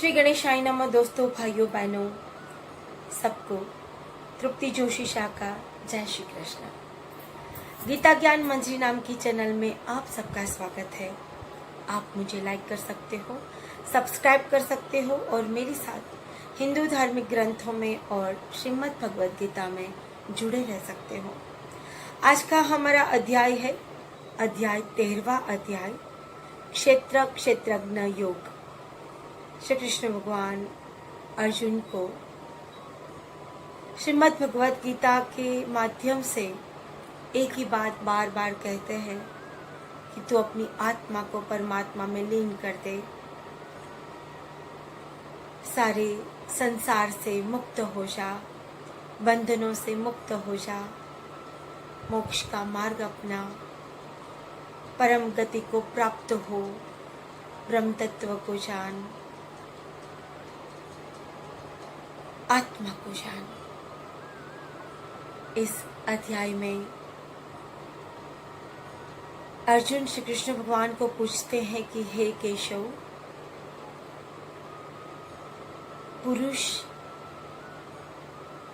श्री गणेशाय नमः। दोस्तों, भाइयों बहनों, सबको तृप्ति जोशी शाह का जय श्री कृष्ण। गीता ज्ञान मंजरी नाम की चैनल में आप सबका स्वागत है। आप मुझे लाइक कर सकते हो, सब्सक्राइब कर सकते हो और मेरे साथ हिंदू धार्मिक ग्रंथों में और श्रीमद् भगवद गीता में जुड़े रह सकते हो। आज का हमारा अध्याय है अध्याय 13वां अध्याय, क्षेत्र क्षेत्रज्ञ योग। श्री कृष्ण भगवान अर्जुन को श्रीमद् भगवद गीता के माध्यम से एक ही बात बार बार कहते हैं कि तू अपनी आत्मा को परमात्मा में लीन कर दे, सारे संसार से मुक्त हो जा, बंधनों से मुक्त हो जा, मोक्ष का मार्ग अपना, परम गति को प्राप्त हो, ब्रह्म तत्व को जान, आत्मा को जान। इस अध्याय में अर्जुन श्री कृष्ण भगवान को पूछते हैं कि हे केशव, पुरुष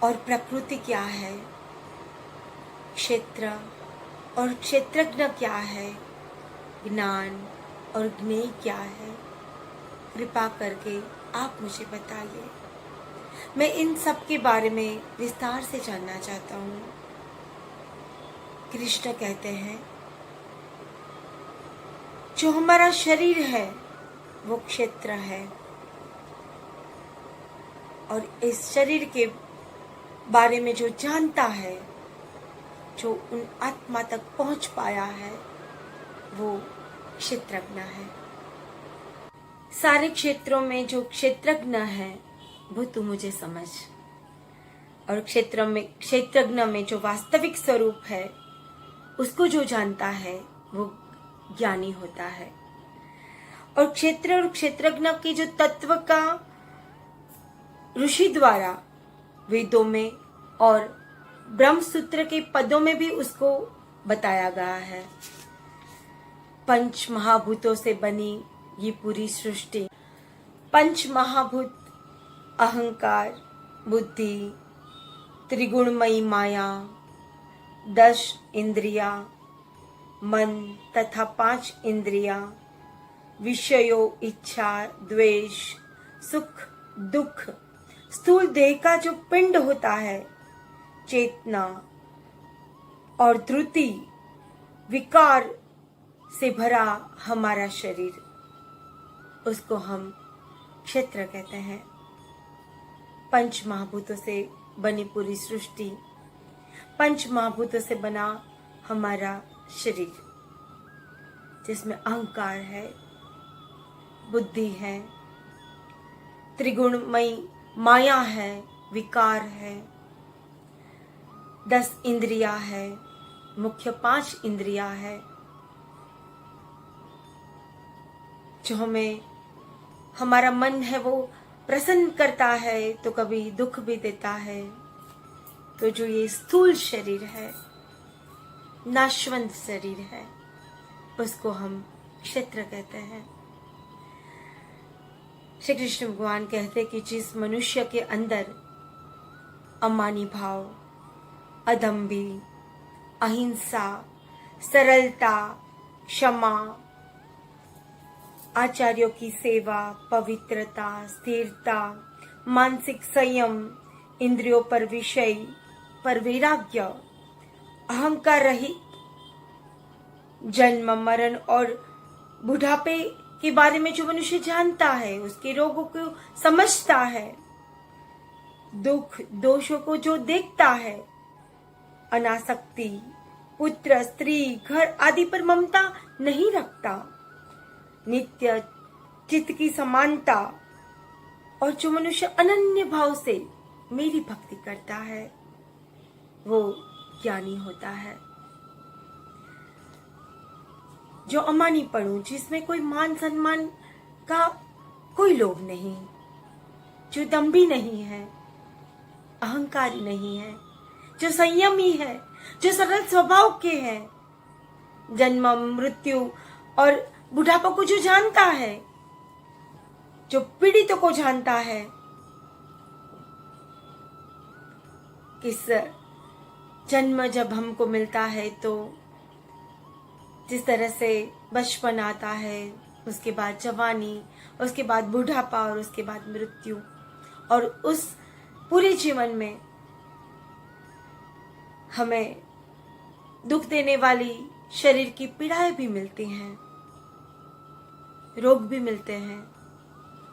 और प्रकृति क्या है, क्षेत्र और क्षेत्रज्ञ क्या है, ज्ञान और ज्ञेय क्या है, कृपा करके आप मुझे बताइए। मैं इन सब के बारे में विस्तार से जानना चाहता हूँ। कृष्ण कहते हैं, जो हमारा शरीर है वो क्षेत्र है, और इस शरीर के बारे में जो जानता है, जो उन आत्मा तक पहुंच पाया है, वो क्षेत्रज्ञ है। सारे क्षेत्रों में जो क्षेत्रज्ञ है वो तू मुझे समझ, और क्षेत्रज्ञ में जो वास्तविक स्वरूप है उसको जो जानता है वो ज्ञानी होता है। और क्षेत्र और क्षेत्रज्ञ के जो तत्व का ऋषि द्वारा वेदों में और ब्रह्म सूत्र के पदों में भी उसको बताया गया है। पंच महाभूतों से बनी ये पूरी सृष्टि, पंच महाभूत अहंकार, बुद्धि, त्रिगुणमयी माया, 10 इंद्रिया, मन तथा 5 इंद्रिया, विषयों, इच्छा, द्वेष, सुख, दुख, स्थूल देह का जो पिंड होता है, चेतना और धृति, विकार से भरा हमारा शरीर, उसको हम क्षेत्र कहते हैं। पंच महाभूतों से बनी पूरी सृष्टि, पंच महाभूतों से बना हमारा शरीर, जिसमें अहंकार है, बुद्धि है, त्रिगुणमयी माया है, विकार है, 10 इंद्रिया है, मुख्य 5 इंद्रिया है, जो हमें, हमारा मन है वो प्रसन्न करता है तो कभी दुख भी देता है। तो जो ये स्थूल शरीर है, नाशवंत शरीर है, उसको हम क्षेत्र कहते हैं। श्री कृष्ण भगवान कहते कि जिस मनुष्य के अंदर अमानी भाव, अदम्भी, अहिंसा, सरलता, क्षमा, आचार्यों की सेवा, पवित्रता, स्थिरता, मानसिक संयम, इंद्रियों पर विषय पर वैराग्य, अहंकार रहित, जन्म मरण और बुढ़ापे के बारे में जो मनुष्य जानता है, उसके रोगों को समझता है, दुख दोषों को जो देखता है, अनासक्ति, पुत्र, स्त्री, घर आदि पर ममता नहीं रखता, नित्य चित्त की समानता, और जो मनुष्य अनन्य भाव से मेरी भक्ति करता है, वो ज्ञानी होता है। जो अमानीपणु, जिसमें कोई मान सम्मान का कोई लोभ नहीं, जो दम्भी नहीं है, अहंकारी नहीं है, जो संयमी है, जो सरल स्वभाव के हैं, जन्म मृत्यु और बुढ़ापा को जो जानता है, जो पीड़ितों को जानता है, किस जन्म जब हमको मिलता है तो जिस तरह से बचपन आता है, उसके बाद जवानी, उसके बाद बुढ़ापा और उसके बाद मृत्यु, और उस पूरे जीवन में हमें दुख देने वाली शरीर की पीड़ाएं भी मिलती हैं, रोग भी मिलते हैं।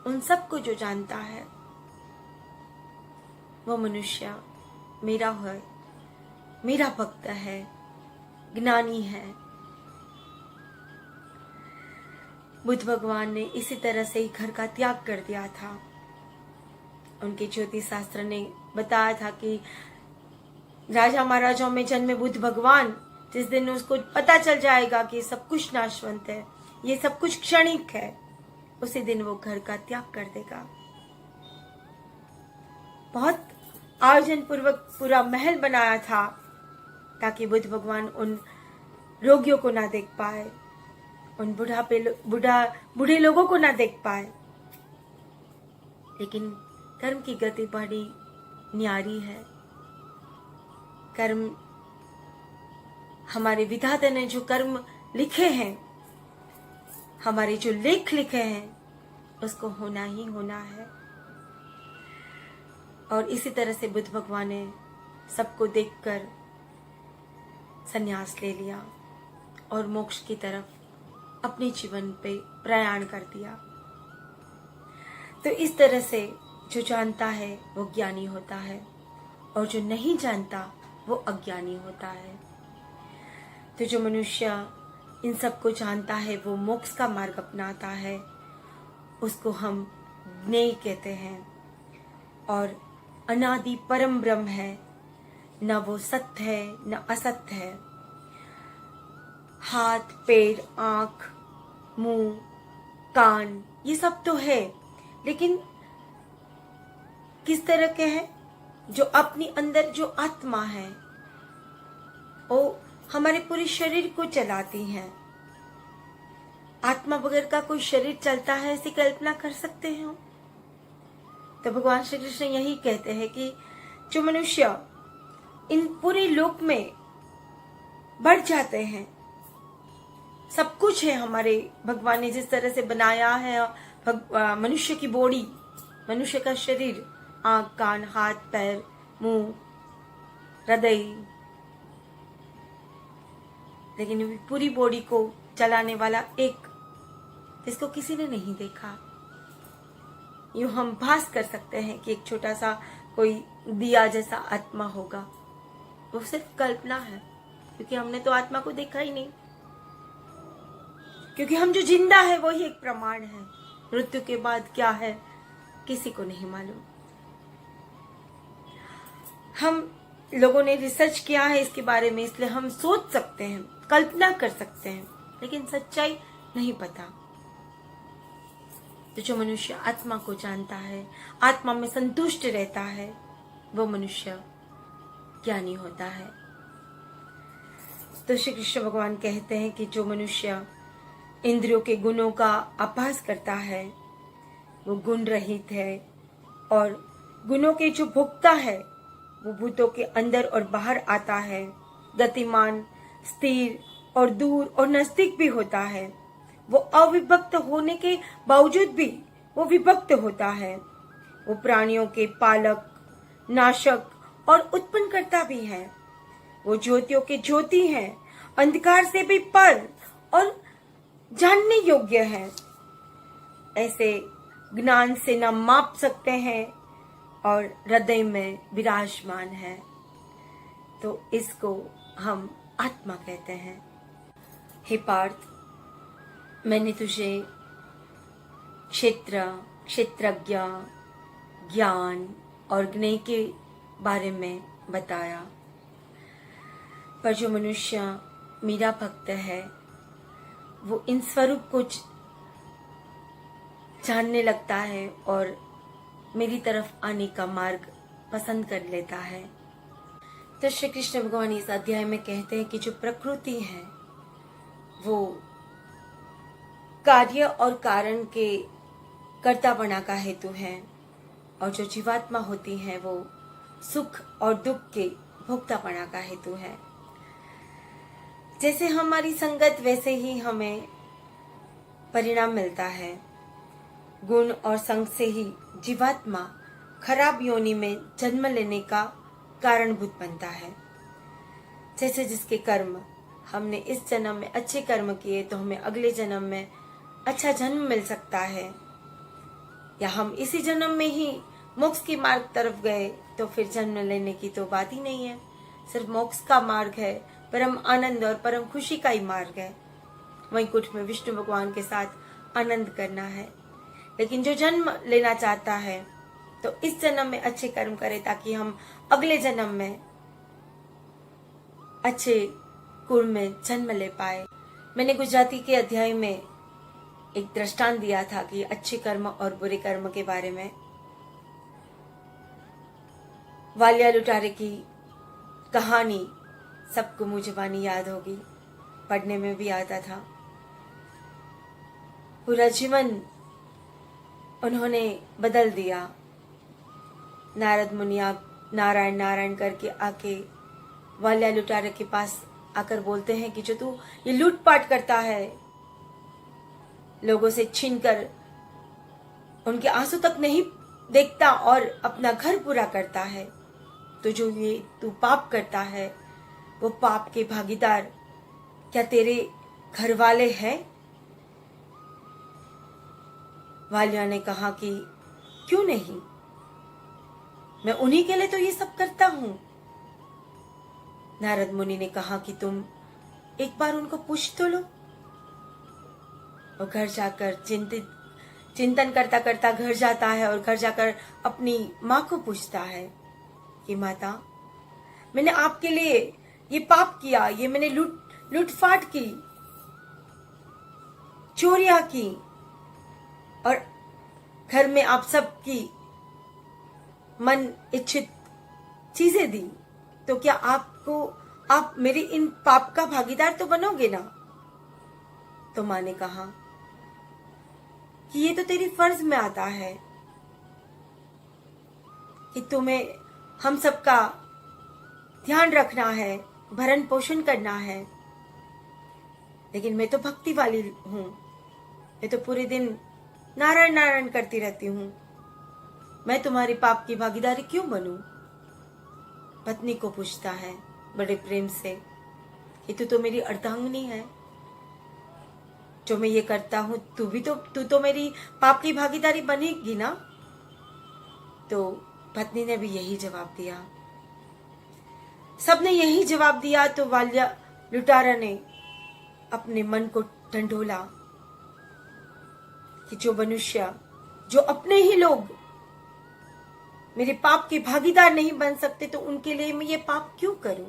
उन सब को जो जानता है वो मनुष्य मेरा है, मेरा भक्त है, ज्ञानी है। बुद्ध भगवान ने इसी तरह से ही घर का त्याग कर दिया था। उनके ज्योतिष शास्त्र ने बताया था कि राजा महाराजाओं में जन्मे बुद्ध भगवान, जिस दिन उसको पता चल जाएगा कि सब कुछ नाशवंत है, ये सब कुछ क्षणिक है, उसी दिन वो घर का त्याग कर देगा। बहुत आयोजन पूर्वक पूरा महल बनाया था ताकि बुद्ध भगवान उन रोगियों को ना देख पाए, उन बूढ़े लोगों को ना देख पाए। लेकिन कर्म की गति बड़ी न्यारी है। कर्म, हमारे विधाता ने जो कर्म लिखे हैं, हमारे जो लेख लिखे हैं, उसको होना ही होना है। और इसी तरह से बुद्ध भगवान ने सबको देखकर संन्यास ले लिया और मोक्ष की तरफ अपने जीवन पे प्रयाण कर दिया। तो इस तरह से जो जानता है वो ज्ञानी होता है, और जो नहीं जानता वो अज्ञानी होता है। तो जो मनुष्य इन सब को जानता है, वो मोक्ष का मार्ग अपनाता है, उसको हम ज्ञेय कहते हैं। और अनादि परम ब्रह्म है, न वो सत्य है न असत्य है। हाथ, पैर, आंख, मुंह, कान, ये सब तो है, लेकिन किस तरह के हैं? जो अपनी अंदर जो आत्मा है, वो हमारे पूरे शरीर को चलाती है। आत्मा बगैर का कोई शरीर चलता है, ऐसी कल्पना कर सकते हैं? तो भगवान श्री कृष्ण यही कहते हैं कि जो मनुष्य इन पूरे लोक में बढ़ जाते हैं, सब कुछ है हमारे भगवान ने जिस तरह से बनाया है, मनुष्य की बॉडी, मनुष्य का शरीर, आंख, कान, हाथ, पैर, मुंह, हृदय, लेकिन पूरी बॉडी को चलाने वाला एक, जिसको किसी ने नहीं देखा। यूं हम भास कर सकते हैं कि एक छोटा सा कोई दिया जैसा आत्मा होगा, वो सिर्फ कल्पना है, क्योंकि हमने तो आत्मा को देखा ही नहीं। क्योंकि हम जो जिंदा है वो ही एक प्रमाण है। मृत्यु के बाद क्या है किसी को नहीं मालूम। हम लोगों ने रिसर्च किया है इसके बारे में, इसलिए हम सोच सकते हैं, कल्पना कर सकते हैं, लेकिन सच्चाई नहीं पता। तो जो मनुष्य आत्मा को जानता है, आत्मा में संतुष्ट रहता है, वो मनुष्य ज्ञानी होता है। तो श्री कृष्ण भगवान कहते हैं कि जो मनुष्य इंद्रियों के गुणों का अभ्यास करता है, वो गुण रहित है, और गुणों के जो भोक्ता है वो भूतों के अंदर और बाहर आता है, गतिमान, स्थिर और दूर और नजदीक भी होता है। वो अविभक्त होने के बावजूद भी वो विभक्त होता है। वो प्राणियों के पालक, नाशक और उत्पन्न करता भी है। वो ज्योतियों के ज्योति है, अंधकार से भी पर और जानने योग्य है। ऐसे ज्ञान से न माप सकते हैं और हृदय में विराजमान है, तो इसको हम आत्मा कहते हैं। हे पार्थ, मैंने तुझे क्षेत्र, क्षेत्रज्ञ, ज्ञान और ज्ञेय के बारे में बताया, पर जो मनुष्य मेरा भक्त है वो इन स्वरूप को जानने लगता है और मेरी तरफ आने का मार्ग पसंद कर लेता है। तो श्री कृष्ण भगवान इस अध्याय में कहते हैं कि जो प्रकृति है वो कार्य और कारण के कर्तापना का हेतु हैं, और जो जीवात्मा होती हैं वो सुख और दुख के भोक्तापना का हेतु है। जैसे हमारी संगत वैसे ही हमें परिणाम मिलता है। गुण और संग से ही जीवात्मा खराब योनि में जन्म लेने का कारणभूत बनता है। जैसे जिसके कर्म, हमने इस जन्म में अच्छे कर्म किए तो हमें अगले जन्म में अच्छा जन्म मिल सकता है, या हम इसी जन्म में ही मोक्ष की मार्ग तरफ गए तो फिर जन्म लेने की तो बात ही नहीं है। सिर्फ मोक्ष का मार्ग है, परम आनंद और परम खुशी का ही मार्ग है। वैकुंठ में विष्णु भगवान के साथ आनंद करना है। लेकिन जो जन्म लेना चाहता है तो इस जन्म में अच्छे कर्म करे ताकि हम अगले जन्म में अच्छे कुल में जन्म ले पाए। मैंने गुजराती के अध्याय में एक दृष्टांत दिया था कि अच्छे कर्म और बुरे कर्म के बारे में। वालिया लुटारे की कहानी सबको मुझे वानी याद होगी, पढ़ने में भी आता था। पूरा जीवन उन्होंने बदल दिया। नारद मुनि नारायण नारायण करके आके वालिया लुटारे के पास आकर बोलते हैं कि जो तू ये लूटपाट करता है, लोगों से छीनकर उनके आंसू तक नहीं देखता और अपना घर पूरा करता है, तो जो ये तू पाप करता है वो पाप के भागीदार क्या तेरे घर वाले हैं? वालिया ने कहा कि क्यों नहीं, मैं उन्हीं के लिए तो ये सब करता हूं। नारद मुनि ने कहा कि तुम एक बार उनको पूछ तो लो। और घर जाकर चिंतन करता करता घर जाता है और घर जाकर अपनी माँ को पूछता है कि माता, मैंने आपके लिए ये पाप किया, ये मैंने लूटफाट की, चोरियां की और घर में आप सबकी मन इच्छित चीजें दी, तो क्या आप मेरे इन पाप का भागीदार तो बनोगे ना? तो माँ ने कहा कि ये तो तेरी फर्ज में आता है कि तुम्हें हम सबका ध्यान रखना है, भरण पोषण करना है। लेकिन मैं तो भक्ति वाली हूं, मैं तो पूरे दिन नारायण नारायण करती रहती हूं, मैं तुम्हारी पाप की भागीदारी क्यों बनूं? पत्नी को पूछता है बड़े प्रेम से कि तू तो मेरी अर्धांगिनी है, जो मैं ये करता हूं तू तो मेरी पाप की भागीदारी बनेगी ना? तो पत्नी ने भी यही जवाब दिया, सबने यही जवाब दिया। तो वालिया लुटारा ने अपने मन को ढंढोला कि जो मनुष्य, जो अपने ही लोग मेरे पाप के भागीदार नहीं बन सकते तो उनके लिए मैं ये पाप क्यों करूं?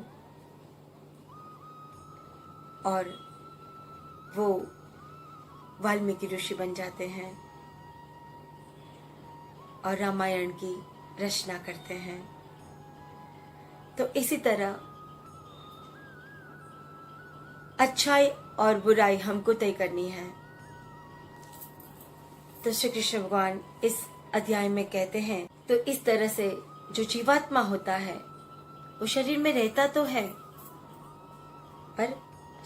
और वो वाल्मीकि ऋषि बन जाते हैं और रामायण की रचना करते हैं। तो इसी तरह अच्छाई और बुराई हमको तय करनी है। तो श्री कृष्ण भगवान इस अध्याय में कहते हैं, तो इस तरह से जो जीवात्मा होता है वो शरीर में रहता तो है पर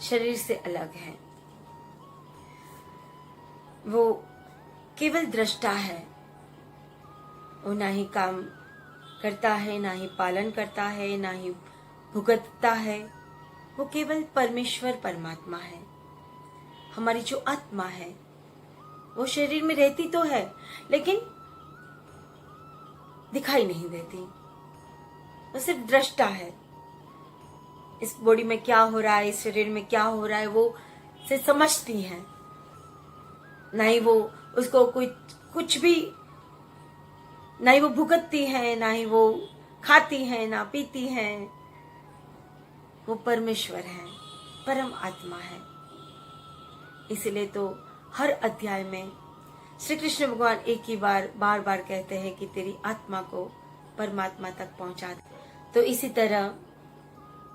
शरीर से अलग है। वो केवल दृष्टा है, वो ना ही काम करता है, ना ही पालन करता है, ना ही भुगतता है। वो केवल परमेश्वर परमात्मा है। हमारी जो आत्मा है वो शरीर में रहती तो है लेकिन दिखाई नहीं देती, वो सिर्फ दृष्टा है। इस बॉडी में क्या हो रहा है, इस शरीर में क्या हो रहा है, वो से समझती है, ना ही वो उसको कुछ भी, ना ही वो भुगतती है, ना ही वो खाती है, ना पीती है। वो परमेश्वर है, परम आत्मा है। इसलिए तो हर अध्याय में श्री कृष्ण भगवान एक ही बार बार कहते हैं कि तेरी आत्मा को परमात्मा तक पहुंचा दे। तो इसी तरह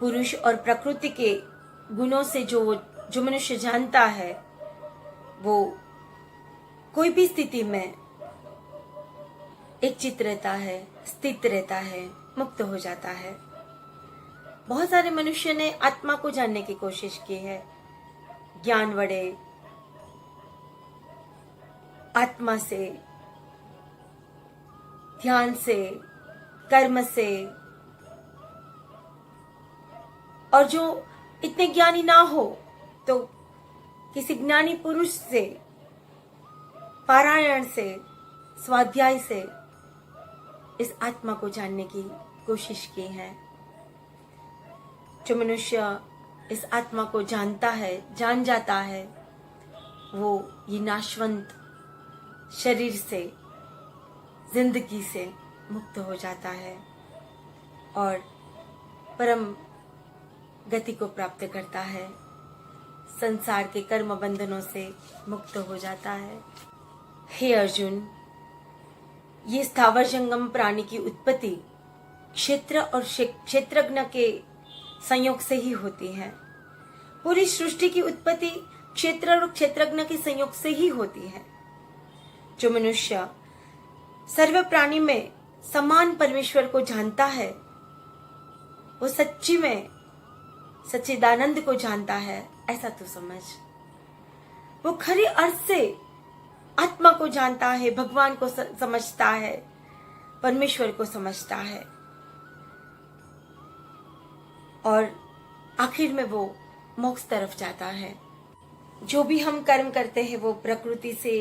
पुरुष और प्रकृति के गुणों से जो मनुष्य जानता है वो कोई भी स्थिति में एक चित्त रहता है, स्थित रहता है, मुक्त हो जाता है। बहुत सारे मनुष्य ने आत्मा को जानने की कोशिश की है, ज्ञान वड़े, आत्मा से, ध्यान से, कर्म से। और जो इतने ज्ञानी ना हो तो किसी ज्ञानी पुरुष से, पारायण से, स्वाध्याय से इस आत्मा को जानने की कोशिश की है। जो मनुष्य इस आत्मा को जानता है, जान जाता है, वो ये नाशवंत शरीर से, जिंदगी से मुक्त हो जाता है और परम गति को प्राप्त करता है, संसार के कर्म बंधनों से मुक्त हो जाता है। हे अर्जुन, ये स्थावर जंगम प्राणी की उत्पत्ति क्षेत्र और क्षेत्रज्ञ के संयोग से ही होती है। पूरी सृष्टि की उत्पत्ति क्षेत्र और क्षेत्रज्ञ के संयोग से ही होती है। जो मनुष्य सर्व प्राणी में समान परमेश्वर को जानता है, वो सच्ची में सच्चिदानंद को जानता है, ऐसा तो समझ। वो खरे अर्थ से आत्मा को जानता है, भगवान को समझता है, परमेश्वर को समझता है और आखिर में वो मोक्ष तरफ जाता है। जो भी हम कर्म करते हैं वो प्रकृति से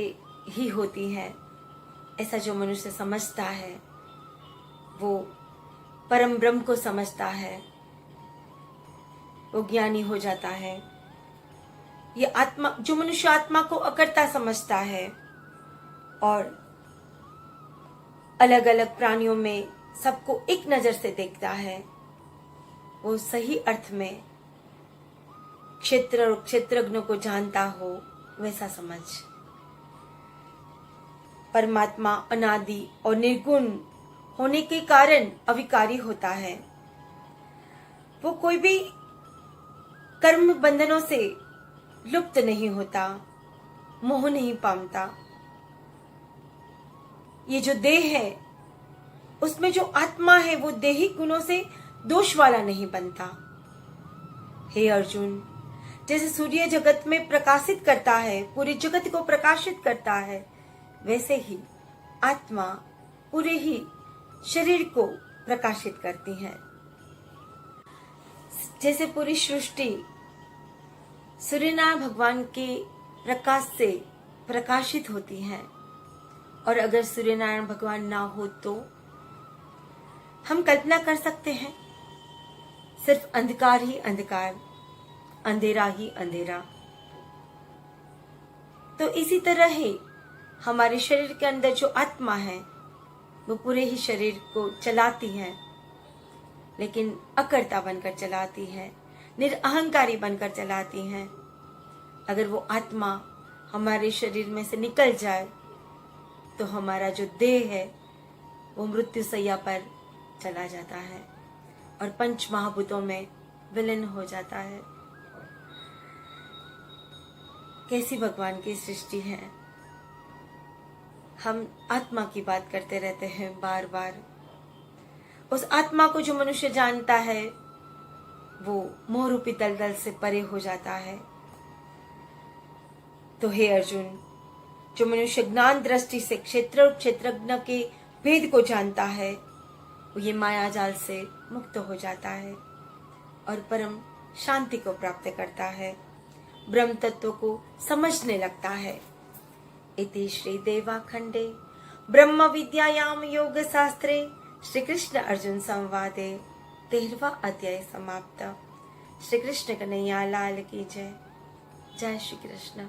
ही होती है, ऐसा जो मनुष्य समझता है वो परम ब्रह्म को समझता है, वो ज्ञानी हो जाता है। ये आत्मा, जो मनुष्य आत्मा को अकर्ता समझता है और अलग अलग प्राणियों में सबको एक नजर से देखता है, वो सही अर्थ में क्षेत्र और क्षेत्रज्ञों को जानता हो, वैसा समझ। परमात्मा अनादि और निर्गुण होने के कारण अविकारी होता है। वो कोई भी कर्म बंधनों से लुप्त नहीं होता, मोह नहीं पामता। ये जो देह है उसमें जो आत्मा है वो देही गुणों से दोष वाला नहीं बनता। हे अर्जुन, जैसे सूर्य जगत में प्रकाशित करता है, पूरे जगत को प्रकाशित करता है, वैसे ही आत्मा पूरे ही शरीर को प्रकाशित करती है। जैसे पूरी सृष्टि सूर्यनारायण भगवान के प्रकाश से प्रकाशित होती है और अगर सूर्यनारायण भगवान ना हो तो हम कल्पना कर सकते हैं सिर्फ अंधकार ही अंधकार, अंधेरा ही अंधेरा। तो इसी तरह ही हमारे शरीर के अंदर जो आत्मा है वो पूरे ही शरीर को चलाती है, लेकिन अकर्ता बनकर चलाती है, निरअहंकारी बनकर चलाती है। अगर वो आत्मा हमारे शरीर में से निकल जाए तो हमारा जो देह है वो मृत्यु सैया पर चला जाता है और पंच महाभूतों में विलीन हो जाता है। कैसी भगवान की सृष्टि है। हम आत्मा की बात करते रहते हैं बार बार। उस आत्मा को जो मनुष्य जानता है वो मोह रूपी दलदल से परे हो जाता है। तो हे अर्जुन, जो मनुष्य ज्ञान दृष्टि से क्षेत्र और क्षेत्रज्ञ के भेद को जानता है वो ये माया जाल से मुक्त हो जाता है और परम शांति को प्राप्त करता है, ब्रह्म तत्व को समझने लगता है। इति श्री देवाखंडे ब्रह्म विद्यायाम योग शास्त्रे श्री कृष्ण अर्जुन संवादे 13वां अध्याय समाप्त। श्री कृष्ण कन्हैया लाल की जय। जय श्री कृष्ण।